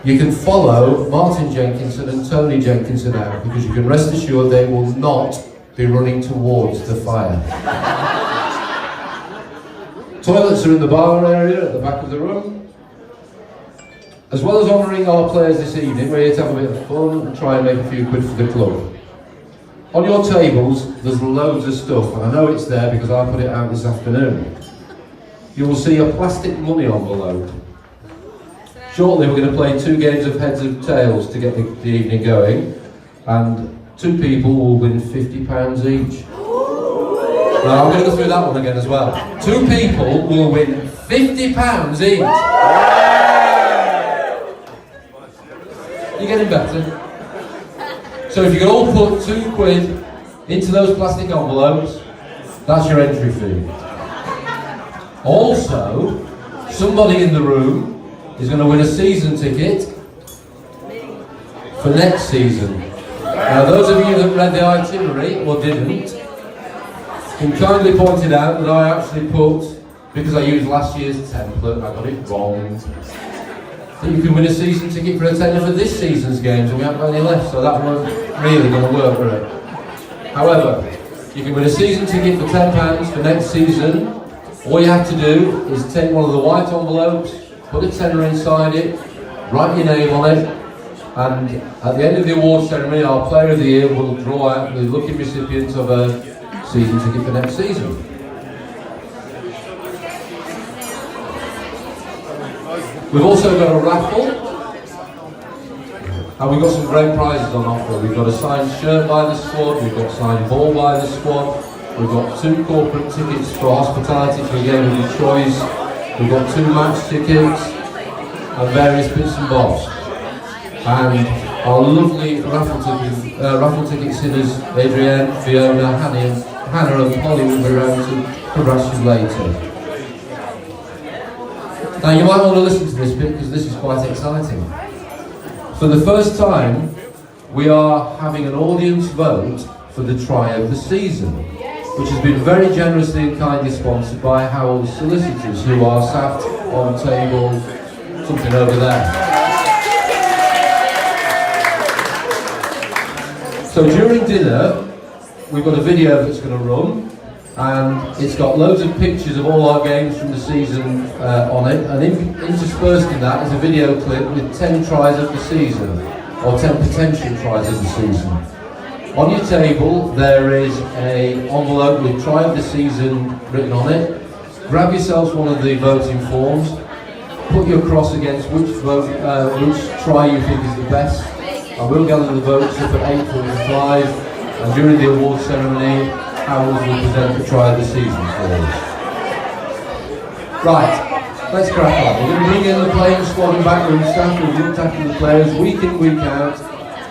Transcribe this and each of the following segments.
you can follow Martin Jenkinson and Tony Jenkinson out, because you can rest assured they will not be running towards the fire. Toilets are in the bar area at the back of the room. As well as honouring our players this evening, we're here to have a bit of fun and try and make a few quid for the club. On your tables, there's loads of stuff, and I know it's there because I put it out this afternoon. You will see a plastic money envelope. Shortly we're going to play 2 games of heads and tails to get the evening going, and 2 people will win £50 each. Now I'm going to go through that one again as well. 2 people will win £50 each. You're getting better. So if you can all put 2 quid into those plastic envelopes, that's your entry fee. Also, somebody in the room is going to win a season ticket for next season. Now those of you that read the itinerary, or didn't, can kindly point it out that I actually put, because I used last year's template and I got it wrong, that you can win a season ticket for a tenner for this season's games, and we haven't got any left, so that wasn't really going to work for it. However, you can win a season ticket for £10 for next season. All you have to do is take one of the white envelopes, put a tenner inside it, write your name on it, and at the end of the award ceremony, our Player of the Year will draw out the lucky recipient of a season ticket for next season. We've also got a raffle, and we've got some great prizes on offer. We've got a signed shirt by the squad, we've got a signed ball by the squad, we've got 2 corporate tickets for hospitality for a game of your choice, we've got 2 match tickets, and various bits and bobs. And our lovely raffle ticket sitters, Adrienne, Fiona, Hannah and Polly will be around to congratulate you. Now you might want to listen to this bit because this is quite exciting. For the first time, we are having an audience vote for the try of the season, which has been very generously and kindly sponsored by Howell's solicitors, who are sat on table something over there. So during dinner, we've got a video that's going to run, and it's got loads of pictures of all our games from the season on it, and interspersed in that is a video clip with 10 tries of the season, or 10 potential tries of the season. On your table there is an envelope with try of the season written on it. Grab yourselves one of the voting forms, put your cross against which try you think is the best, and we'll gather the votes up at 8:45, and during the award ceremony Howells will present the try of the season for us. Right, let's crack on. We're going to bring in the playing squad and backroom staff who've looked after the players week in, week out,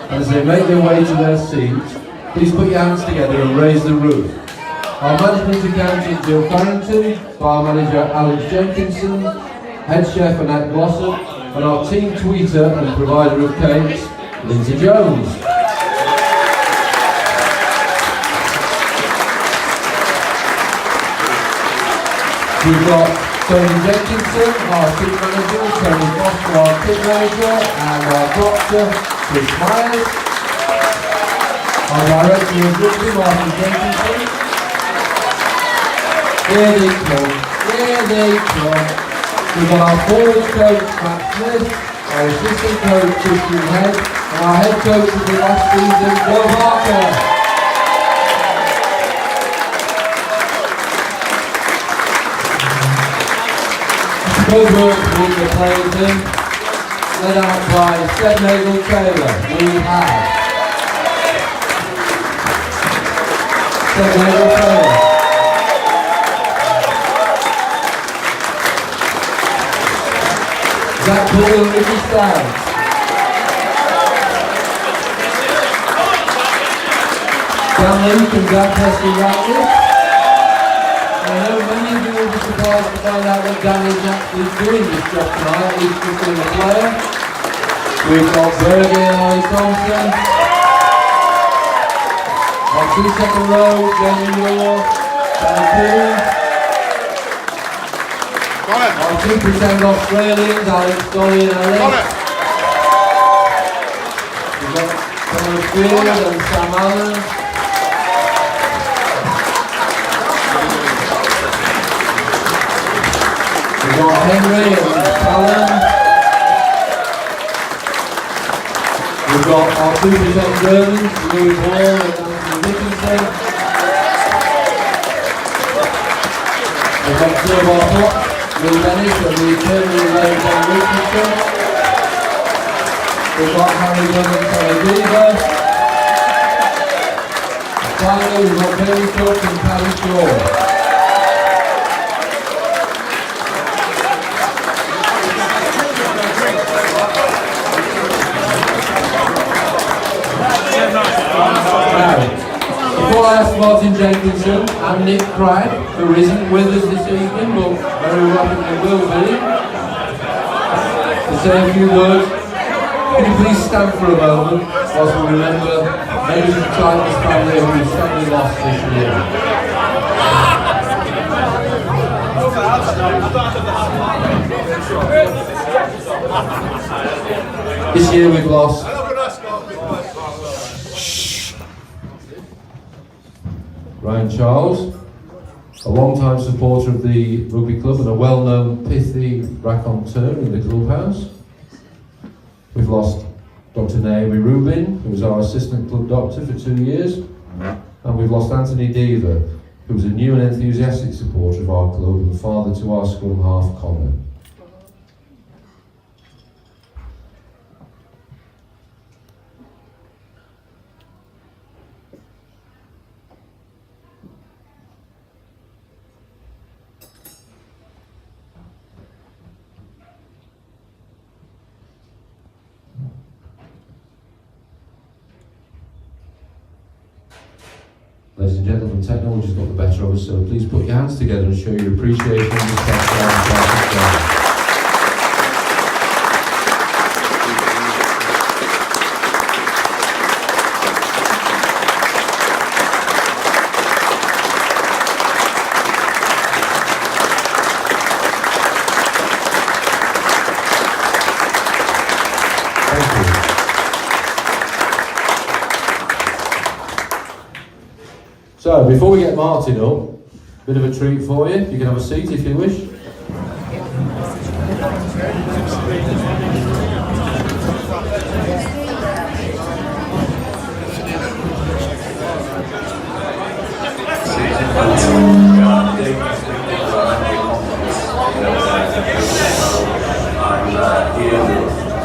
and as they make their way to their seats, please put your hands together and raise the roof. Our management accountant Jill Farrington, bar manager Alex Jenkinson, head chef Annette Glossop, and our team tweeter and provider of cakes, Lindsay Jones. We've got Tony Jenkinson, our team manager, Tony Foster, our team manager, and our doctor, Chris Myers. Our director of rugby, Martin Jenkinson. Here they come, here they come. We've got our forward coach, Matt Smith, our assistant coach, Christian Head, and our head coach of the last season, Will Barker. Good work with the players in, led out by Seth Nagel Taylor. We have Seth Nagel Taylor, Zach Bull and Ricky Styles, Dan Luke and Dan Preston-Ratcliffe. I know many of you will be surprised to find out that Dan is actually doing this job tonight. He's just being a player. We've got Bergie and Ollie Thompson. Our 2-second row, Jamie Moore, Dan Poole. Our 2% Australians, Alex Dolly and Ellie. Beard and Sam Allen. We've got Henry and Callum. We've got our 2% Germans, Louis Hall and Anthony Dickinson. We've got two of our hops, Lee Dennis and Lee Turner and John Richardson. We've got Harry Gunn and Kelly Beaver. And finally, we've got Perry Cook and Paddy Shaw. Before I ask Martin Jenkinson and Nick Cragg, who isn't with us this evening, but very rapidly will be, to say a few words, can you please stand for a moment whilst we remember members of the Titans family who we've sadly lost this year. This year we've lost Ryan Charles, a long-time supporter of the rugby club and a well-known pithy raconteur in the clubhouse. We've lost Dr. Naomi Rubin, who was our assistant club doctor for 2 years. And we've lost Anthony Deaver, who was a new and enthusiastic supporter of our club and father to our scrum half Connor. Ladies and gentlemen, technology's got the better of us, so please put your hands together and show your appreciation and respect for our Titans. So, before we get Martin up, bit of a treat for you. You can have a seat if you wish.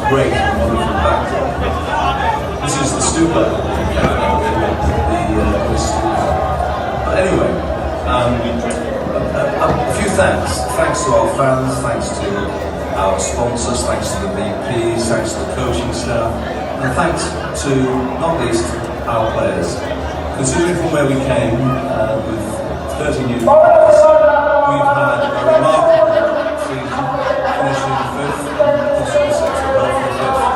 Great, wonderful backdrop. This is the Stupa. Anyway, a few thanks. Thanks to our fans, thanks to our sponsors, thanks to the VPs, thanks to the coaching staff, and thanks to, not least, our players. Considering from where we came, with 30 new players, we've had a remarkable season, finishing 5th, possibly 6th, or 5th.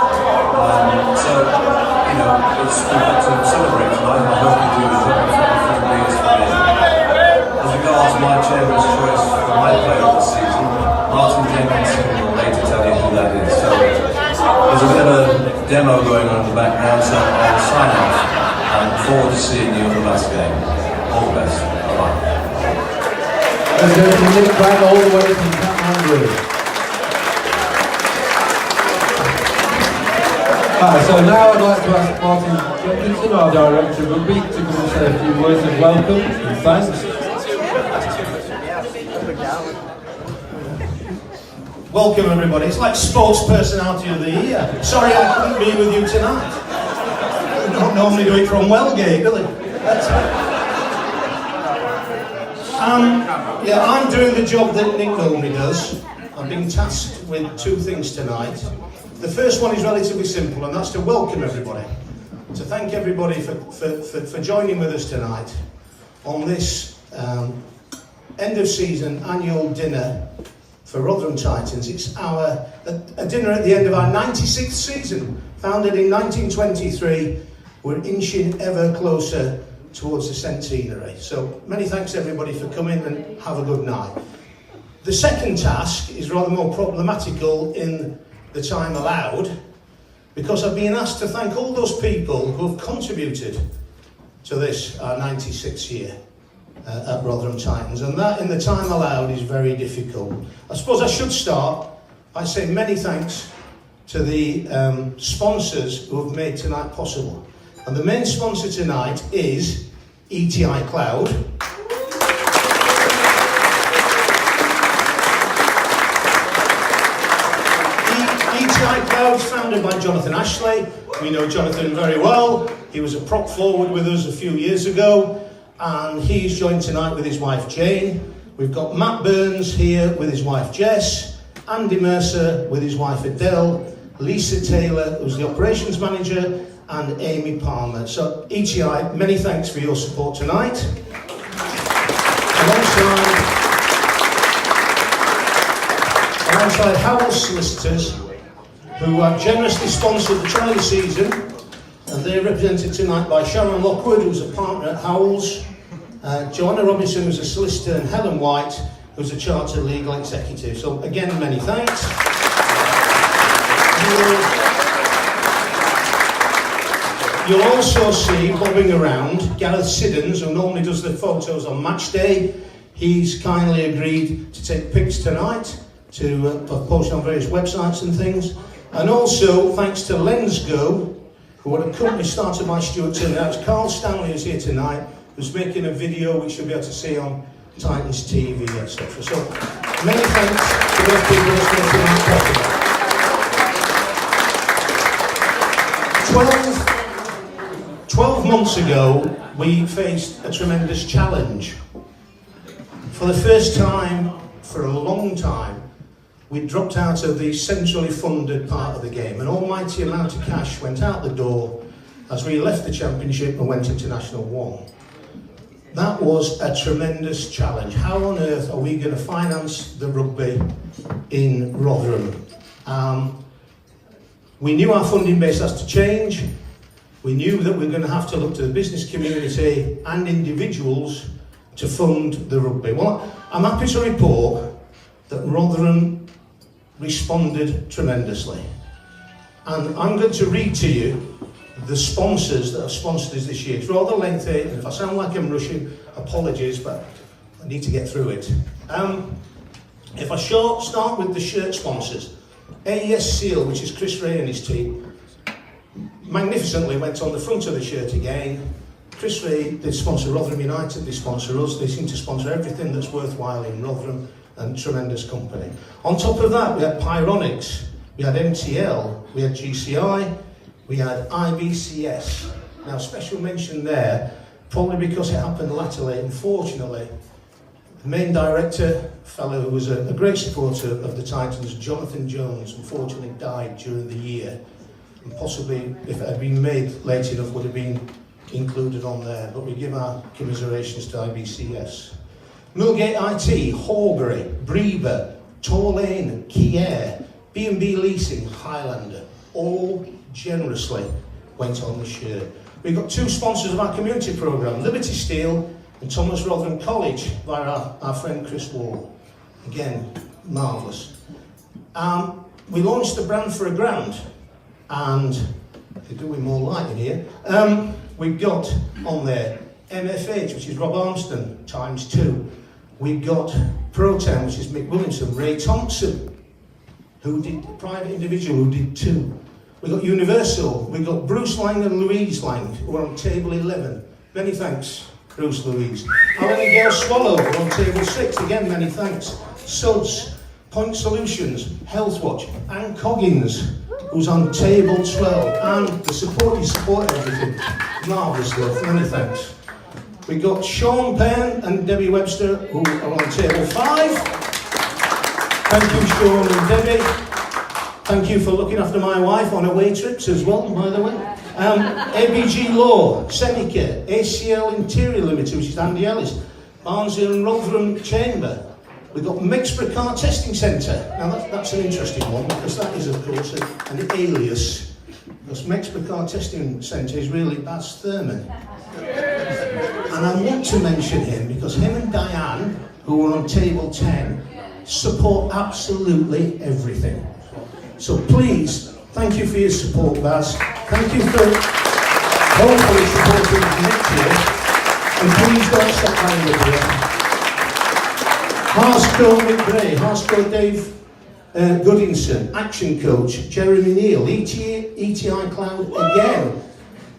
So, you know, we've got to celebrate tonight, and I hope you do as well. As regards my chairman's choice for my player of the season, Martin Jenkinson will later tell you who that is. So there's a bit of a demo going on in the background, so I'll sign off and look forward to seeing you in the last game. All the best. Bye-bye. Let's go to Nick Cragg all the way from Kathmandu. So now I'd like to ask Martin Jenkinson, our Director of Rugby, to come and say a few words of welcome and thanks. Welcome everybody. It's like Sports Personality of the Year. Sorry I couldn't be with you tonight. I don't normally do it from Wellgate, do they? Yeah, I'm doing the job that Nick normally does. I've been tasked with 2 things tonight. The first one is relatively simple, and that's to welcome everybody. To thank everybody for joining with us tonight on this end of season annual dinner for Rotherham Titans. It's a dinner at the end of our 96th season, founded in 1923. We're inching ever closer towards the centenary. So many thanks everybody for coming, and have a good night. The second task is rather more problematical in the time allowed, because I've been asked to thank all those people who have contributed to this, our 96th year at Rotherham Titans, and that in the time allowed is very difficult. I suppose I should start by saying many thanks to the sponsors who have made tonight possible. And the main sponsor tonight is ETI Cloud. ETI Cloud is founded by Jonathan Ashley. We know Jonathan very well. He was a prop forward with us a few years ago, and he's joined tonight with his wife Jane. We've got Matt Burns here with his wife Jess, Andy Mercer with his wife Adele, Lisa Taylor, who's the operations manager, and Amy Palmer. So ETI, many thanks for your support tonight. Alongside Howell's Solicitors, who have generously sponsored the trial season, and they're represented tonight by Sharon Lockwood, who's a partner at Howell's, Joanna Robinson, who's a solicitor, and Helen White, who's a chartered legal executive. So again, many thanks. You'll also see bobbing around Gareth Siddons, who normally does the photos on match day. He's kindly agreed to take pics tonight to post on various websites and things. And also thanks to Lensgo, who are a company started by Stuart Turner. That's Carl Stanley who's here tonight, who's making a video which you'll be able to see on Titans TV, etc. So many thanks to those people who's making that possible. 12 months ago, we faced a tremendous challenge. For the first time, for a long time, we dropped out of the centrally funded part of the game. An almighty amount of cash went out the door as we left the Championship and went into National 1. That was a tremendous challenge. How on earth are we going to finance the rugby in Rotherham? We knew our funding base has to change. We knew that we were going to have to look to the business community and individuals to fund the rugby. Well, I'm happy to report that Rotherham responded tremendously. And I'm going to read to you the sponsors that have sponsored us this year. It's rather lengthy, and if I sound like I'm rushing, apologies, but I need to get through it. If I start with the shirt sponsors, AES Seal, which is Chris Ray and his team, magnificently went on the front of the shirt again. Chris Ray did sponsor Rotherham United, they sponsor us, they seem to sponsor everything that's worthwhile in Rotherham, and tremendous company. On top of that, we had Pyronics, we had MTL, we had GCI, we had IBCS. Now, special mention there, probably because it happened latterly, unfortunately. The main director, a fellow who was a great supporter of the Titans, Jonathan Jones, unfortunately died during the year. And possibly, if it had been made late enough, would have been included on there. But we give our commiserations to IBCS. Millgate IT, Horbury, Breber, Torlane, Kier, B&B Leasing, Highlander, all generously went on the shirt. We've got two sponsors of our community programme, Liberty Steel and Thomas Rotherham College, via our friend Chris Wall. Again, marvellous. We launched the brand for a grand, and they're doing more light in here. We've got on there MFH, which is Rob Armston, times 2. We've got Pro-Town, which is Mick Williamson, Ray Thompson, who did private individual, who did 2. We've got Universal, we've got Bruce Lang and Louise Lang, who are on table 11. Many thanks, Bruce, Louise. Alan and Gail Swallow, who are on table 6. Again, many thanks. Suds, Point Solutions, Healthwatch, Anne Coggins, who's on table 12, and the support, you support everything. Marvellous stuff, many thanks. We got Sean Penn and Debbie Webster, who are on table 5. Thank you, Sean and Debbie. Thank you for looking after my wife on away trips as well, by the way. ABG Law, Seneca, ACL Interior Limited, which is Andy Ellis, Barnsley and Rotherham Chamber. We've got Mexborough Car Testing Centre. Now that's an interesting one, because that is, of course, an alias. Because Mexborough Car Testing Centre is really Baz Thurman. And I want to mention him because him and Diane, who are on table 10, support absolutely everything. So please, Thank you for your support, Baz. Thank you for hopefully supporting us next year. And please don't stop playing with you. Harsco McBray, Harsco Dave Goodinson, Action Coach, Jeremy Neal, ETI Cloud again,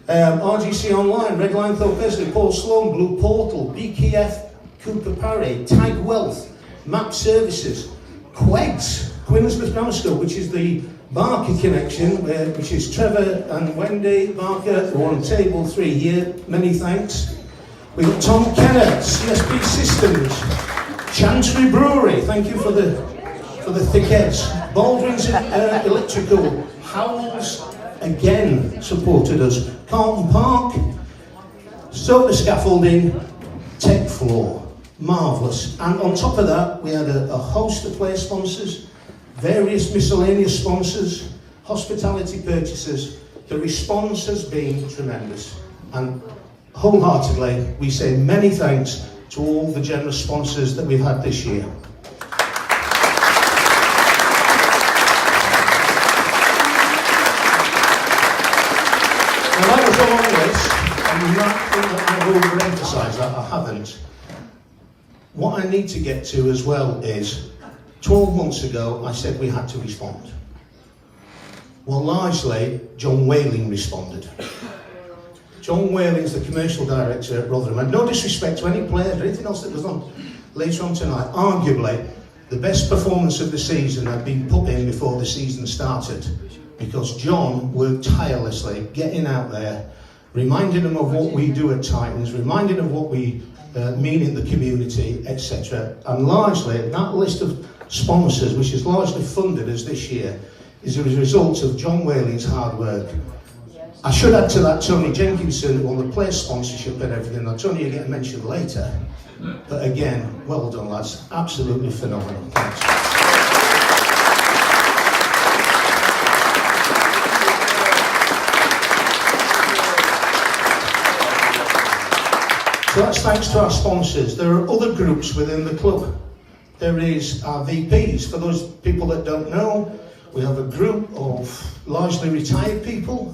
RGC Online, Red Line Thorpe Besley, Paul Sloan, Blue Portal, BKF, Cooper Parry, Tag Wealth, Map Services, Quegs, Quinnsmith Grammar School, which is the Barker connection, which is Trevor and Wendy Barker, who are on table 3 here, many thanks. We've got Tom Kenner, CSP Systems, Chantry Brewery, thank you for the thickheads. Baldwin's Electrical, Howells again supported us. Carlton Park, Soda Scaffolding, Tech Floor, marvellous. And on top of that, we had a host of player sponsors, various miscellaneous sponsors, hospitality purchasers. The response has been tremendous. And wholeheartedly, we say many thanks to all the generous sponsors that we've had this year. Now, I was on this, and you might think that I've overemphasised that. I haven't. What I need to get to as well is, 12 months ago, I said we had to respond. Well, largely, John Whaling responded. John Whaling's the commercial director at Rotherham, and no disrespect to any players or anything else that goes on later on tonight. Arguably, the best performance of the season had been put in before the season started, because John worked tirelessly, getting out there, reminding them of what we do at Titans, reminding them of what we mean in the community, etc. And largely, that list of sponsors, which is largely funded as this year, is a result of John Whaling's hard work. I should add to that Tony Jenkinson, who won the player sponsorship and everything. Now, Tony will get mentioned later. But again, well done, lads. Absolutely phenomenal. Thanks. So that's thanks to our sponsors. There are other groups within the club. There is our VPs. For those people that don't know, we have a group of largely retired people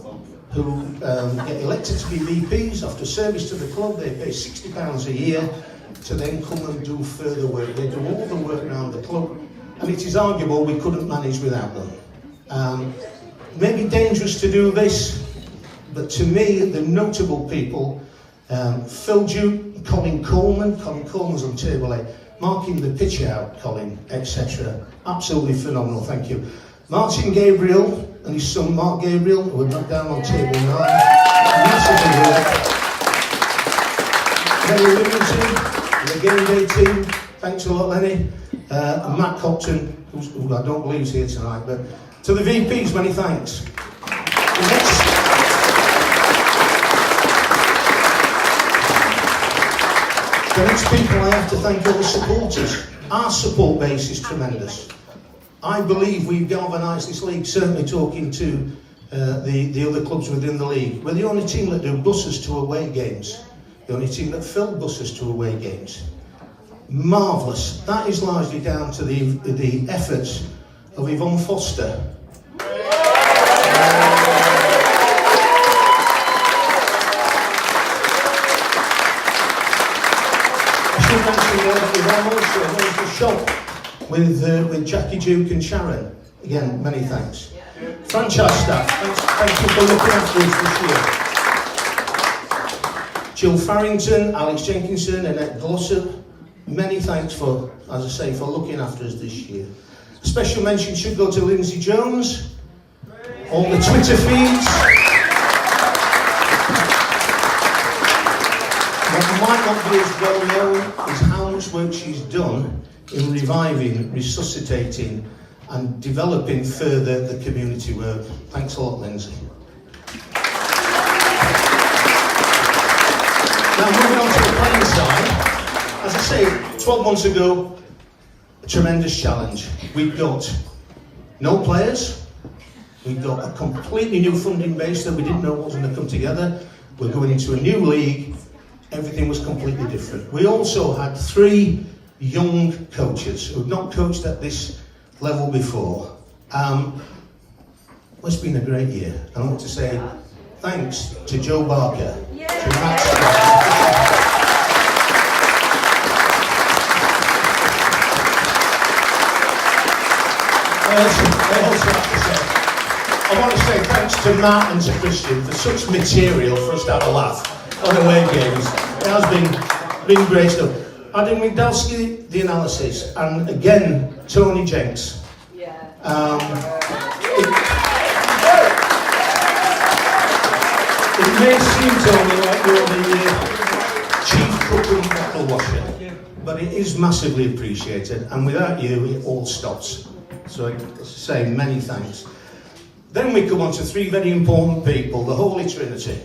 who get elected to be VPs after service to the club. They pay £60 a year to then come and do further work. They do all the work around the club, and it is arguable we couldn't manage without them. Maybe dangerous to do this, but to me, the notable people, Phil Duke, Colin Coleman. Colin Coleman's on table 8, marking the pitch out, Colin, etc. Absolutely phenomenal, thank you. Martin Gabriel and his son Mark Gabriel, who are not down on table 9. Massively work. Lenny Williamson, the game day team, thanks a lot, Lenny. And Matt Copton, who I don't believe is here tonight, but to the VPs, many thanks. The next people I have to thank are the supporters. Our support base is tremendous. I believe we've galvanised this league, certainly talking to the other clubs within the league. We're the only team that do buses to away games. The only team that fill buses to away games. Marvellous. That is largely down to the efforts of Yvonne Foster. I should mention Yvonne also knows the shop with Jackie Duke and Sharon. Again, many thanks. Franchise staff, thank you for looking after us this year. Jill Farrington, Alex Jenkinson, Annette Glossop, many thanks for, as I say, for looking after us this year. A special mention should go to Lindsay Jones, all the Twitter feeds. What might not be as well known is how much work she's done in reviving, resuscitating and developing further the community work. Thanks a lot, Lindsay. Now moving on to the playing side, as I say, 12 months ago, a tremendous challenge. We've got no players, we've got a completely new funding base that we didn't know what was going to come together. We're going into a new league, everything was completely different. We also had 3 young coaches who had not coached at this level before. Well, it's been a great year. And I want to say thanks to Joe Barker, to Matt Scott. I want to say thanks to Matt and to Christian for such material for us to have a laugh on away games. It has been great stuff. Adam McDowski, the analysis, and again, Tony Jenks. It may seem, Tony, like you're the chief cook and bottle washer, but it is massively appreciated, and without you, it all stops. So I say many thanks. Then we come on to three very important people, the Holy Trinity.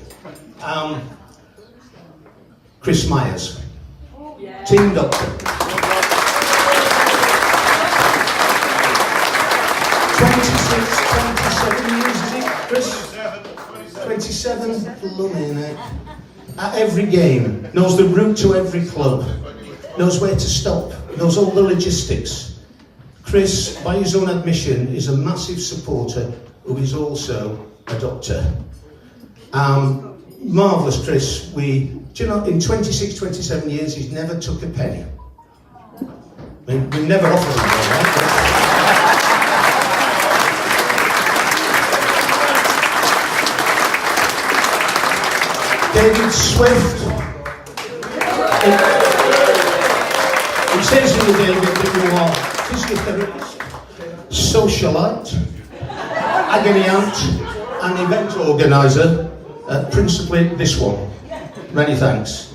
Chris Myers, team doctor. 27 years, is it, Chris? 27, blooming heck. At every game, knows the route to every club, knows where to stop, knows all the logistics. Chris, by his own admission, is a massive supporter who is also a doctor. Marvellous, Chris. Do you know, in 26, 27 years, he's never took a penny. I mean, we've never offered him one, right? David Swift. It says in the David that you are physiotherapist, socialite, agony aunt, and event organiser, principally this one. Many thanks.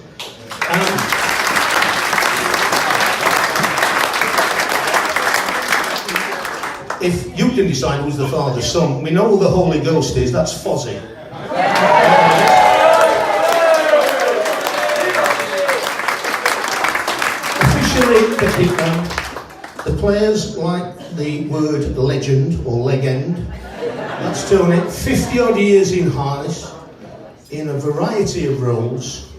If you can decide who's the father's son, we know who the Holy Ghost is, that's Fozzie. The players like the word legend or legend. That's Tony. 50 odd years in Harness, in a variety of roles,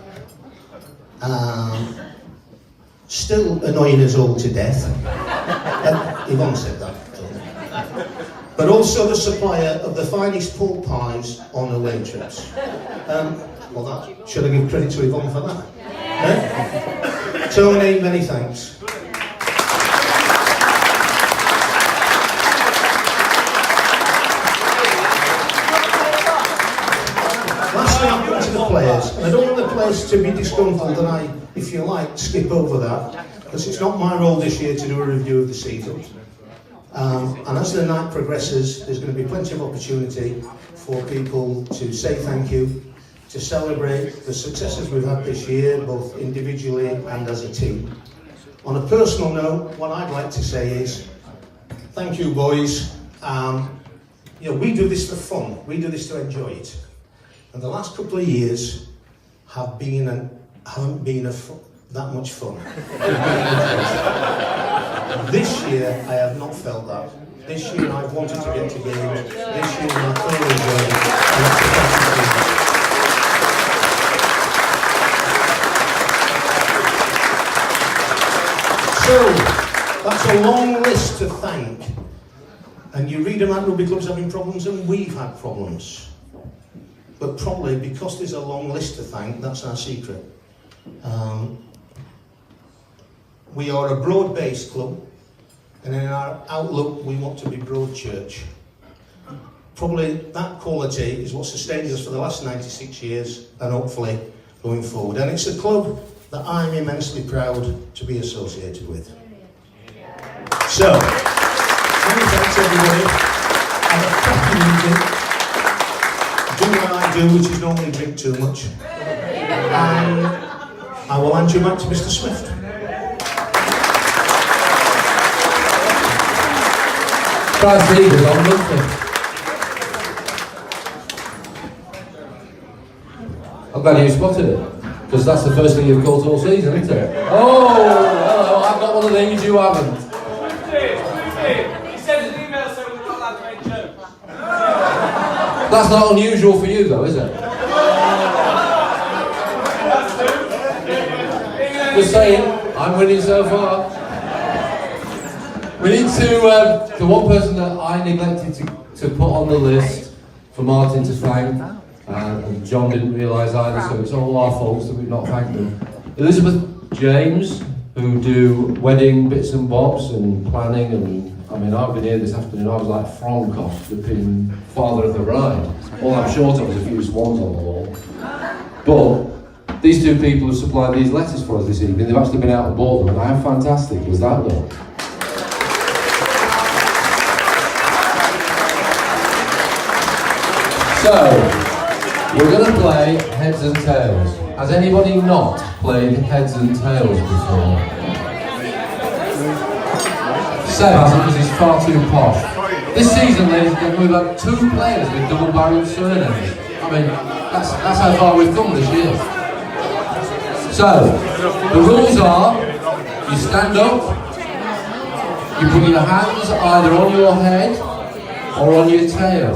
still annoying us all to death. Yvonne said that. But also the supplier of the finest pork pies on away trips. Should I give credit to Yvonne for that? Yeah? Tony, many thanks. Lastly, I've got to the players, and I don't want the players to be disgruntled, and I, if you like, skip over that, because it's not my role this year to do a review of the season. And as the night progresses, there's going to be plenty of opportunity for people to say thank you, to celebrate the successes we've had this year, both individually and as a team. On a personal note, what I'd like to say is, thank you, boys. We do this for fun. We do this to enjoy it. And the last couple of years haven't been that much fun. This year, I have not felt that. This year, I've wanted to get to games. This year, I thoroughly enjoyed it. So, that's a long list to thank. And you read about rugby clubs having problems, and we've had problems. But probably because there's a long list to thank, that's our secret. We are a broad-based club, and in our outlook, we want to be broad church. Probably that quality is what sustained us for the last 96 years, and hopefully going forward. And it's a club that I'm immensely proud to be associated with. So, many thanks everybody. Have a cracking evening. Do what I do, which is normally drink too much. And I will hand you back to Mr. Swift. I'm glad you spotted it, because that's the first thing you've caught all season, isn't it? Oh, hello, I've got one of these, you haven't. He sent an email saying we're not allowed to make jokes. That's not unusual for you though, is it? Just saying, I'm winning so far. We need to, the one person that I neglected to to put on the list for Martin to thank, and John didn't realise either, so it's all our faults that we've not thanked them. Elizabeth James, who do wedding bits and bobs and planning, and I mean, I've been here this afternoon, I was like Frankoff, flipping father of the bride. All I'm short of is a few swans on the wall. But these two people have supplied these letters for us this evening. They've actually been out and bought them, and how fantastic was that, though? So, we're going to play Heads and Tails. Has anybody not played Heads and Tails before? Seb hasn't, because he's far too posh. This season, ladies and gentlemen, we've had 2 players with double-barreled surnames. I mean, that's how far we've come this year. So, the rules are, you stand up, you put your hands either on your head or on your tail.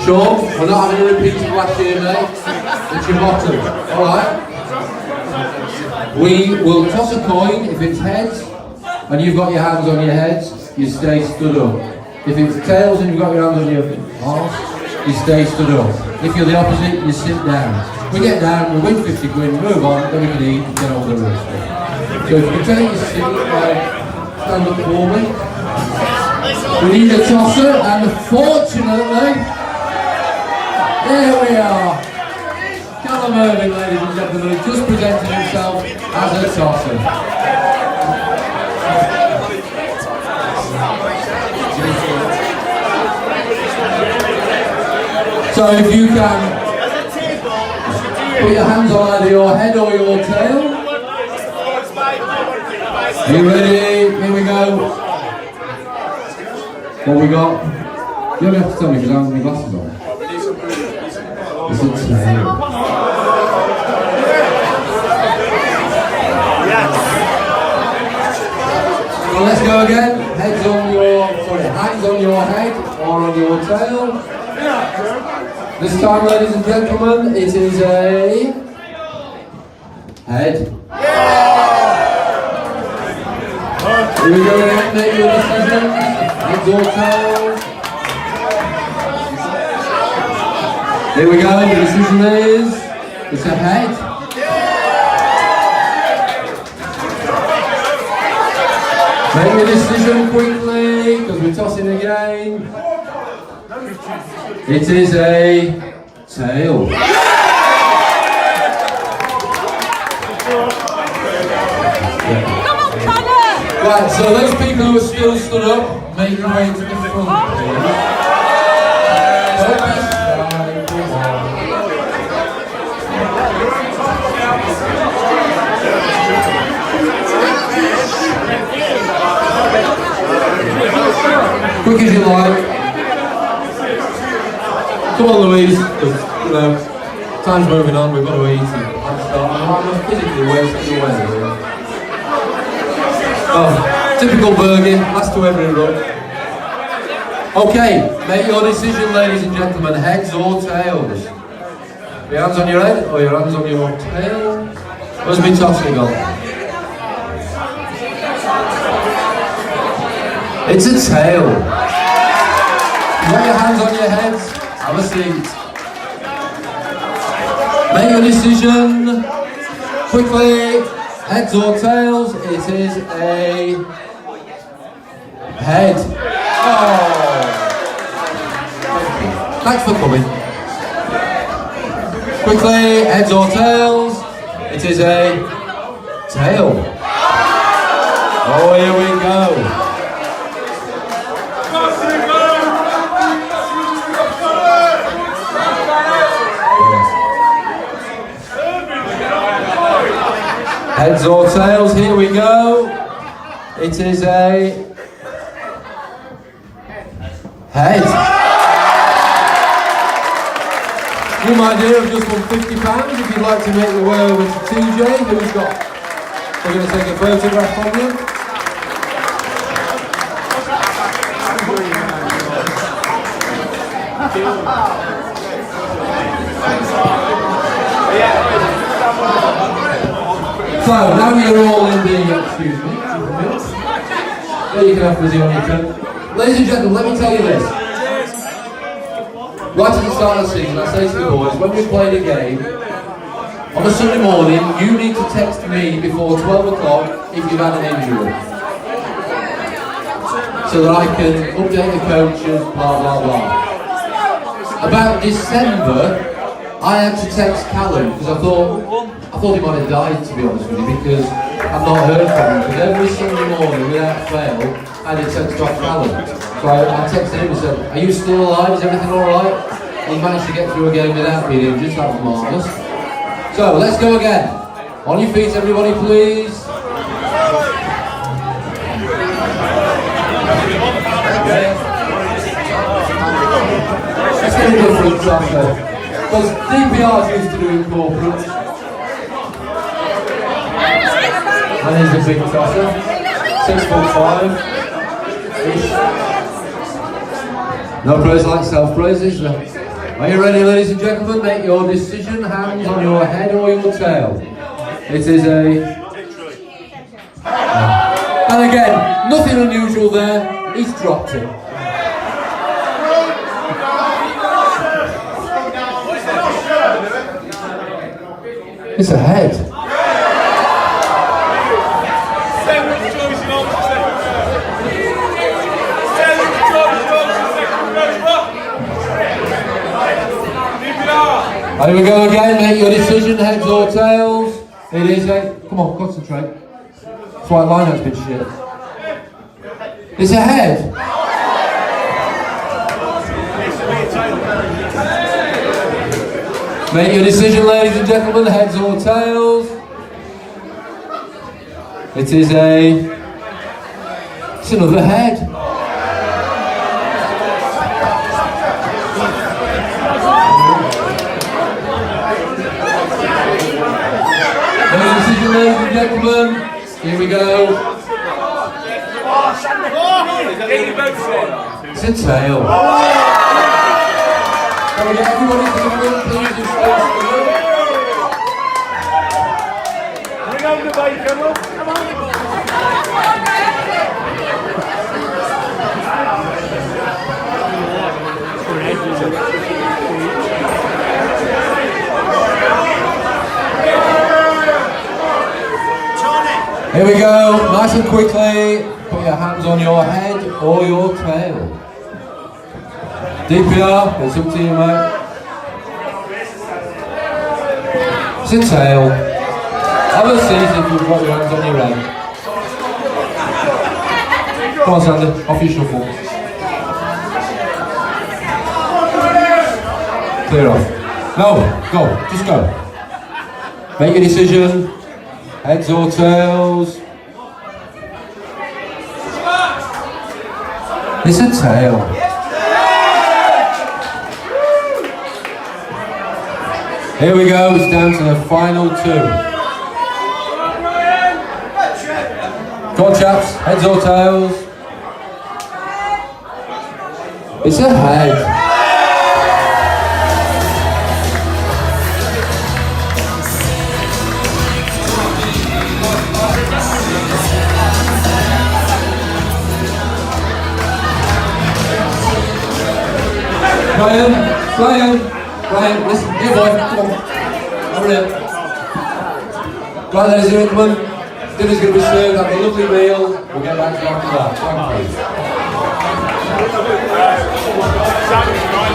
Sean, we're not having a repeat of last year, mate. It's your bottom, alright? We will toss a coin. If it's heads and you've got your hands on your heads, you stay stood up. If it's tails and you've got your hands on your arse, you stay stood up. If you're the opposite, you sit down. We get down, we win 50 quid, move on, then we can eat and get on with the rest. So if you can take your seat, stand up for me. We need a tosser, and fortunately, there we are. Callum Irving, ladies and gentlemen, has just presented himself as a tosser. So if you can put your hands on either your head or your tail. Are you ready? Here we go. What we got? You don't have to tell me because I haven't got my glasses on. It's a tail. So let's go again. Hands on your head or on your tail. This time, ladies and gentlemen, it is a head. Here we go again, make your decisions. Heads or tails. Here we go, the decision is, it's a head. Make your decision quickly, because we're tossing again. It is a tail. Right, so those people who are still stood up, make your way to the front, please. Quick as you like. Come on, Louise, because, you know, time's moving on, we've got to eat and I'm physically wasting away here. Oh, typical Bergen, last to every run. Okay, make your decision, ladies and gentlemen, heads or tails. Your hands on your head or your hands on your tail? Where's my tossing gone? It's a tail. You got your hands on your heads, have a seat. Make your decision quickly, heads or tails. It is a head. Oh. Thanks for coming. Quickly, heads or tails. It is a tail. Oh, here we go. Heads or tails, here we go. It is a head. You might hear of just won £50 if you'd like to make your way over to TJ, who's got, we're going to take a photograph from you. So, now you're all in the, excuse me, yeah, you can have Lizzie on your turn. Ladies and gentlemen, let me tell you this. right at the start of the season, I say to the boys, when we play the game, on a Sunday morning, you need to text me before 12 o'clock if you've had an injury. So that I can update the coaches, blah blah blah. About December, I had to text Callum because I thought he might have died, to be honest with you, because I've not heard from him. Because every Sunday morning, without fail, I had a text off Callum. So I texted him and said, "Are you still alive? Is everything all right?" And he managed to get through a game without being injured. That was marvellous. So let's go again. On your feet, everybody, please. Let's get a different transfer. Because DPR's used to doing corporate. And he's a big tosser. 6'5". No praise like self-praise, is there? Are you ready, ladies and gentlemen? Make your decision. Hands on your head or your tail. It is a... And again, nothing unusual there. He's dropped it. It's a head. Here we go again, make your decision, heads or tails. It is a... Come on, concentrate. This white line has been shit. It's a head. Make your decision, ladies and gentlemen, heads or tails. It is a... It's another head. Make your decision, ladies and gentlemen. Here we go. It's a tail. Can we get everybody to the room, please? Bring on the bacon, look. Come on. Here we go, nice and quickly. Put your hands on your head or your tail. DPR, it's up to you, mate. It's a tail. Have a seat if you've got your hands on your head. Come on, Sandy, off your shuffle. Clear off. No, go, just go. Make your decision. Heads or tails. It's a tail. Here we go, it's down to the final two. Come on, chaps, heads or tails. It's a head. Brian, listen, here boy, come on, over here. Right, ladies and gentlemen, dinner's going to be served, have a lovely meal, we'll get back to you after that, thank you.